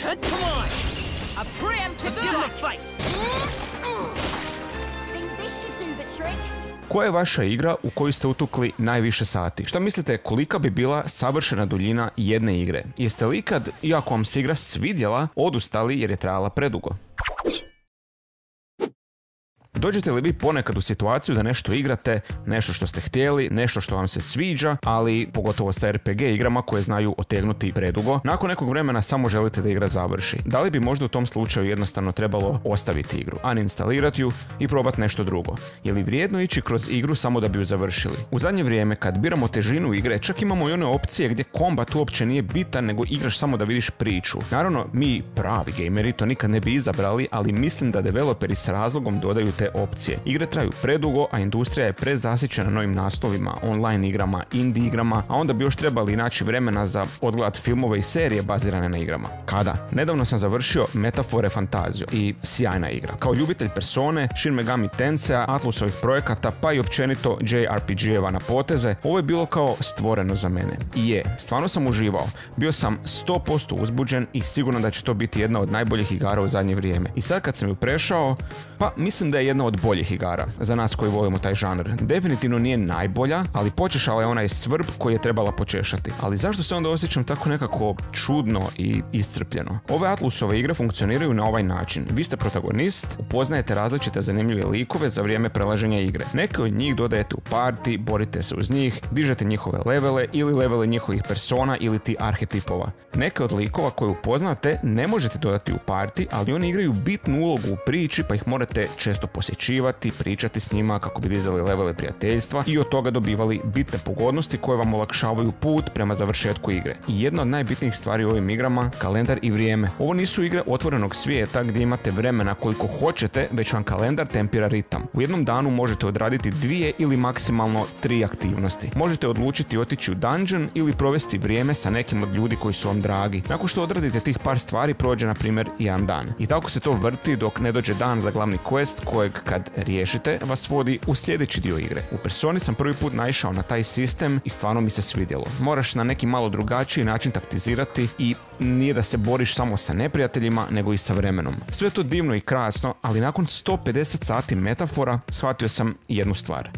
Come on! A preemptive strike! Think this should do the trick? Koja je vaša igra u koju ste utukli najviše sati? Šta mislite kolika bi bila savršena duljina jedne igre? Jeste li ikad, iako vam se igra svidjela, odustali jer je trajala predugo? Dođete li vi ponekad u situaciju da nešto igrate, nešto što ste htjeli, nešto što vam se sviđa, ali pogotovo sa RPG igrama koje znaju otegnuti predugo, nakon nekog vremena samo želite da igra završi? Da li bi možda u tom slučaju jednostavno trebalo ostaviti igru, uninstalirati ju i probati nešto drugo? Je li vrijedno ići kroz igru samo da bi ju završili? U zadnje vrijeme kad biramo težinu igre, čak imamo i one opcije gdje kombat uopće nije bitan, nego igraš samo da vidiš priču. Naravno, mi pravi gameri to nikad ne bi izabrali, ali mislim da developeri s razlogom dodaju te opcije. Igre traju predugo, a industrija je prezasićena novim naslovima, online igrama, indie igrama, a onda bi još trebali naći vremena za odgledat filmove i serije bazirane na igrama. Kada? Nedavno sam završio Metafore Fantazio i sjajna igra. Kao ljubitelj Persone, Shin Megami Tensea, Atlusovih projekata, pa i općenito JRPG-eva na poteze, ovo je bilo kao stvoreno za mene. I je, stvarno sam uživao. Bio sam 100% uzbuđen i sigurno da će to biti jedna od najboljih igara u zadnje vrijeme. I sad kad sam ju prešao, pa mislim da je jedna od boljih igara za nas koji volimo taj žanr. Definitivno nije najbolja, ali počešala je onaj svrb koji je trebala počešati. Ali zašto se onda osjećam tako nekako čudno i iscrpljeno? Ove Atlusove igre funkcioniraju na ovaj način. Vi ste protagonist, upoznajete različite zanimljive likove za vrijeme prelaženja igre. Neke od njih dodajete u party, borite se uz njih, dižete njihove levele ili levele njihovih persona ili ti arhetipova. Neke od likova koje upoznate ne možete dodati u party, ali oni igraju bitnu ulogu u priči, pa ih morate često posjećivati, pričati s njima kako bi dizali levele prijateljstva i od toga dobivali bitne pogodnosti koje vam olakšavaju put prema završetku igre. I jedna od najbitnijih stvari u ovim igrama, kalendar i vrijeme. Ovo nisu igre otvorenog svijeta gdje imate vremena koliko hoćete, već vam kalendar tempira ritam. U jednom danu možete odraditi 2 ili maksimalno 3 aktivnosti. Možete odlučiti otići u dungeon ili provesti vrijeme sa nekim od ljudi koji su vam dragi. Nakon što odradite tih par stvari prođe na primjer jedan dan. I tako se to vrti dok ne dođe dan za glavni quest kojeg kad riješite vas vodi u sljedeći dio igre. U Personi sam prvi put naišao na taj sistem i stvarno mi se svidjelo. Moraš na neki malo drugačiji način taktizirati i nije da se boriš samo sa neprijateljima, nego i sa vremenom. Sve to divno i krasno, ali nakon 150 sati metafora shvatio sam jednu stvar.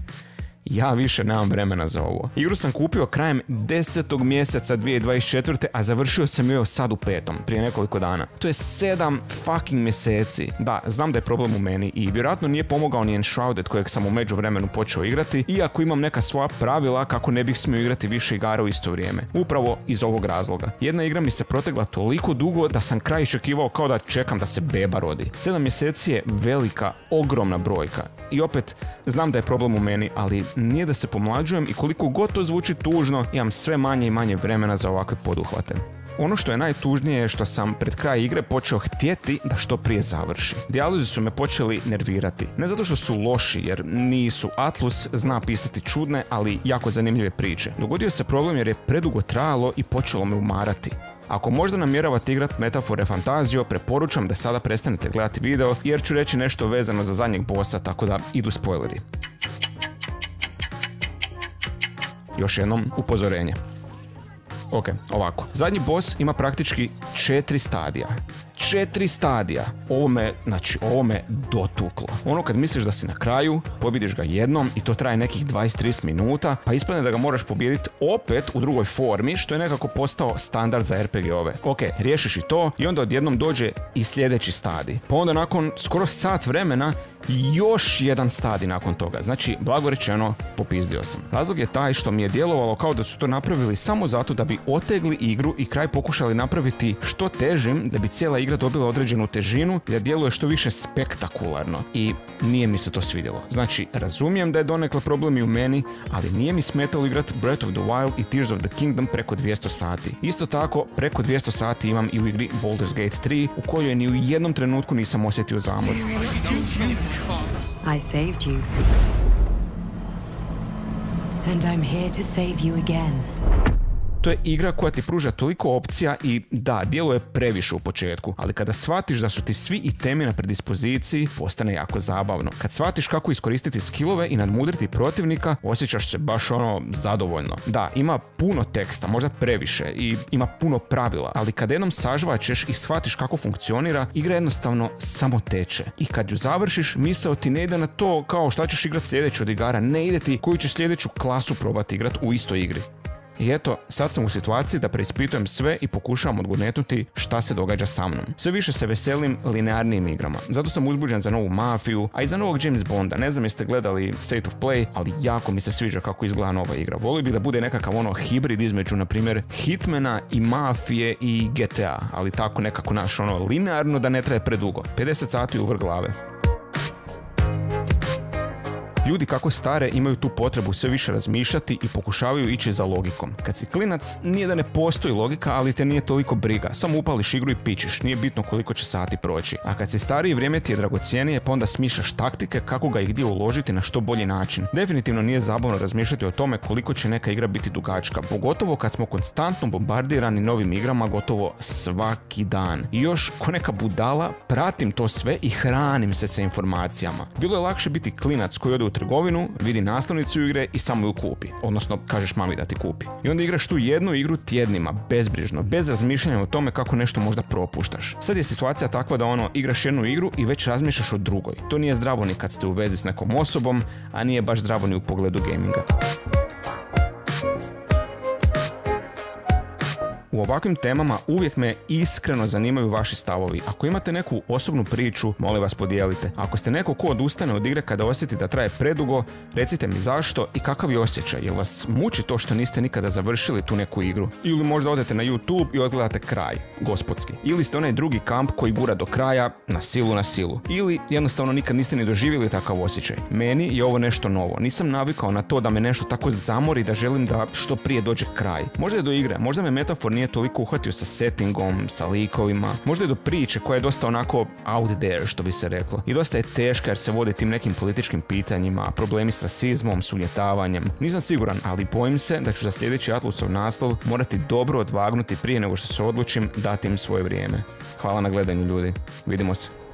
Ja više nemam vremena za ovo. Igru sam kupio krajem 10. mjeseca 2024. a završio sam ju sad u 5. prije nekoliko dana. To je 7 fucking mjeseci. Da, znam da je problem u meni i vjerojatno nije pomogao ni Enshrouded kojeg sam u međuvremenu počeo igrati, iako imam neka svoja pravila kako ne bih smio igrati više igara u isto vrijeme. Upravo iz ovog razloga. Jedna igra mi se protegla toliko dugo da sam kraj iščekivao kao da čekam da se beba rodi. 7 mjeseci je velika, ogromna brojka. I opet, znam da je problem u meni, ali nije da se pomlađujem i koliko god to zvuči tužno, imam sve manje i manje vremena za ovakve poduhvate. Ono što je najtužnije je što sam pred kraj igre počeo htjeti da što prije završi. Dijalozi su me počeli nervirati. Ne zato što su loši, jer nisu. Atlus zna pisati čudne, ali jako zanimljive priče. Dogodio se problem jer je predugo trajalo i počelo me umarati. Ako možda namjeravate igrati Metafore Fantazio, preporučam da sada prestanete gledati video, jer ću reći nešto vezano za zadnjeg bossa, tako da idu spoileri. Još jednom upozorenje. Ok, ovako. Zadnji boss ima praktički 4 stadija. 4 stadija. Ovo me dotuklo. Ono kad misliš da si na kraju, pobjediš ga jednom i to traje nekih 20-30 minuta, pa ispadne da ga moraš pobijediti opet u drugoj formi, što je nekako postao standard za RPG-ove. Ok, riješiš i to i onda odjednom dođe i sljedeći stadij. Pa onda nakon skoro sat vremena još jedan stadij nakon toga. Znači, blago rečeno, popizdio sam. Razlog je taj što mi je djelovalo kao da su to napravili samo zato da bi otegli igru i kraj pokušali napraviti što težim, da bi cijela igra dobila određenu težinu i da djeluje što više spektakularno. I nije mi se to svidjelo. Znači, razumijem da je donekle problem i u meni, ali nije mi smetalo igrati Breath of the Wild i Tears of the Kingdom preko 200 sati. Isto tako, preko 200 sati imam i u igri Baldur's Gate 3, u kojoj ni u jednom trenutku nisam osjetio zamor. I saved you. And I'm here to save you again. To je igra koja ti pruža toliko opcija i da, djeluje previše u početku, ali kada shvatiš da su ti svi itemi na predispoziciji, postane jako zabavno. Kad shvatiš kako iskoristiti skillove i nadmudriti protivnika, osjećaš se baš zadovoljno. Da, ima puno teksta, možda previše, i ima puno pravila, ali kad jednom sažvačeš i shvatiš kako funkcionira, igra jednostavno samo teče. I kad ju završiš, misao ti ne ide na to kao šta ćeš igrati sljedeće od igara, ne ide ti koju ćeš sljedeću klasu probati igrati u istoj igri. I eto, sad sam u situaciji da preispitujem sve i pokušavam odgonetnuti šta se događa sa mnom. Sve više se veselim linearnijim igrama. Zato sam uzbuđen za novu Mafiju, a i za novog James Bonda. Ne znam jeste gledali State of Play, ali jako mi se sviđa kako izgleda nova igra. Volio bih da bude nekakav hibrid između, na primjer, Hitmana i Mafije i GTA, ali tako nekako linearno da ne traje predugo. 50 sati u vrh glave. Ljudi kako stare imaju tu potrebu sve više razmišljati i pokušavaju ići za logikom. Kad si klinac, nije da ne postoji logika, ali te nije toliko briga. Samo upališ igru i pičiš, nije bitno koliko će sati proći. A kad si stariji, vrijeme ti je dragocjenije, pa onda smišljaš taktike kako ga i gdje uložiti na što bolji način. Definitivno nije zabavno razmišljati o tome koliko će neka igra biti dugačka, pogotovo kad smo konstantno bombardirani novim igrama gotovo svaki dan. I još, ko neka budala, pratim to sve i hranim se sa informacijama. Bilo je lakše biti klinac koji ode u trgovinu, vidi naslovnicu igre i samo ju kupi. Odnosno, kažeš mami da ti kupi. I onda igraš tu jednu igru tjednima, bezbrižno, bez razmišljanja o tome kako nešto možda propuštaš. Sad je situacija takva da igraš jednu igru i već razmišljaš o drugoj. To nije zdravo ni kad ste u vezi s nekom osobom, a nije baš zdravo ni u pogledu gaminga. U ovakvim temama uvijek me iskreno zanimaju vaši stavovi. Ako imate neku osobnu priču, molim vas podijelite. Ako ste neko ko odustane od igre kada osjeti da traje predugo, recite mi zašto i kakav je osjećaj. Jel vas muči to što niste nikada završili tu neku igru? Ili možda odete na YouTube i odgledate kraj, gospodski. Ili ste onaj drugi kamp koji gura do kraja, na silu. Ili jednostavno nikad niste ni doživjeli takav osjećaj. Meni je ovo nešto novo. Nisam navikao na to da me nešto tako zamori da želim da što prije dođe kraj. Možda je do igre, možda me metafor nije toliko uhvatio sa settingom, sa likovima, možda je do priče koja je dosta out there, što bi se reklo. I dosta je teška jer se vode tim nekim političkim pitanjima, problemi s rasizmom, s uljetavanjem. Nisam siguran, ali bojim se da ću za sljedeći Atlusov naslov morati dobro odvagnuti prije nego što se odlučim dati im svoje vrijeme. Hvala na gledanju, ljudi. Vidimo se.